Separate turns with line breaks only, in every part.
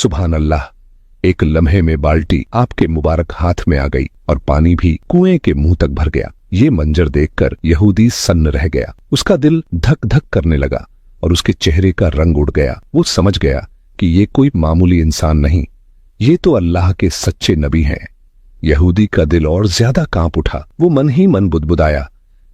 सुभान अल्लाह। एक लम्हे में बाल्टी आपके मुबारक हाथ में आ गई और पानी भी कुएं के मुंह तक भर गया। ये मंजर देखकर यहूदी सन्न रह गया। उसका दिल धक धक करने लगा और उसके चेहरे का रंग उड़ गया। वो समझ गया कि ये कोई मामूली इंसान नहीं, ये तो अल्लाह के सच्चे नबी हैं। यहूदी का दिल और ज्यादा कांप उठा। वो मन ही मन बुदबुदाया,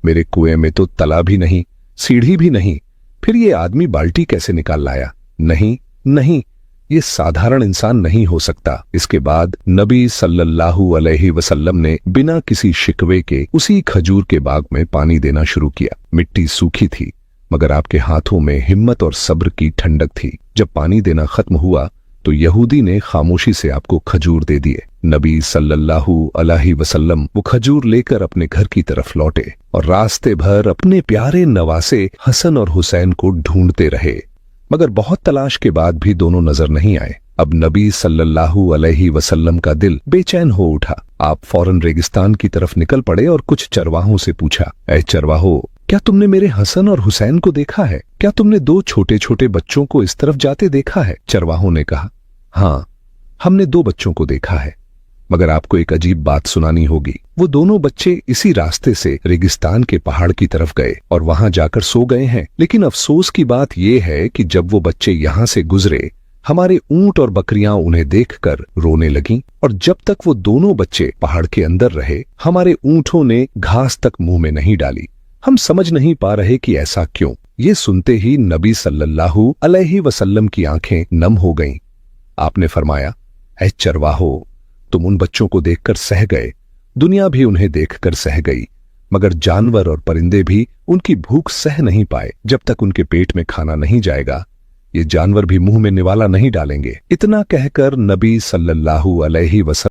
मेरे कुएं में तो तला भी नहीं, सीढ़ी भी नहीं, फिर ये आदमी बाल्टी कैसे निकाल लाया? नहीं नहीं, ये साधारण इंसान नहीं हो सकता। इसके बाद नबी सल्लल्लाहु अलैहि वसल्लम ने बिना किसी शिकवे के उसी खजूर के बाग में पानी देना शुरू किया। मिट्टी सूखी थी, मगर आपके हाथों में हिम्मत और सब्र की ठंडक थी। जब पानी देना खत्म हुआ तो यहूदी ने खामोशी से आपको खजूर दे दिए। नबी सल्लल्लाहु अलैहि वसल्लम वो खजूर लेकर अपने घर की तरफ लौटे और रास्ते भर अपने प्यारे नवासे हसन और हुसैन को ढूंढते रहे, मगर बहुत तलाश के बाद भी दोनों नजर नहीं आए। अब नबी सल्लल्लाहु अलैहि वसल्लम का दिल बेचैन हो उठा। आप फौरन रेगिस्तान की तरफ निकल पड़े और कुछ चरवाहों से पूछा, ऐ चरवाहो, क्या तुमने मेरे हसन और हुसैन को देखा है? क्या तुमने दो छोटे छोटे बच्चों को इस तरफ जाते देखा है? चरवाहों ने कहा, हाँ, हमने दो बच्चों को देखा है, मगर आपको एक अजीब बात सुनानी होगी। वो दोनों बच्चे इसी रास्ते से रेगिस्तान के पहाड़ की तरफ गए और वहां जाकर सो गए हैं। लेकिन अफसोस की बात यह है कि जब वो बच्चे यहां से गुजरे, हमारे ऊंट और बकरियां उन्हें देखकर रोने लगीं, और जब तक वो दोनों बच्चे पहाड़ के अंदर रहे, हमारे ऊंटों ने घास तक मुंह में नहीं डाली। हम समझ नहीं पा रहे कि ऐसा क्यों। ये सुनते ही नबी सल्लल्लाहु अलैहि वसल्लम की आंखें नम हो गईं। आपने फरमाया, ऐ चरवाहो, तुम उन बच्चों को देखकर सह गए, दुनिया भी उन्हें देखकर सह गई, मगर जानवर और परिंदे भी उनकी भूख सह नहीं पाए। जब तक उनके पेट में खाना नहीं जाएगा, ये जानवर भी मुंह में निवाला नहीं डालेंगे। इतना कहकर नबी सल्लल्लाहु अलैहि वसल्लम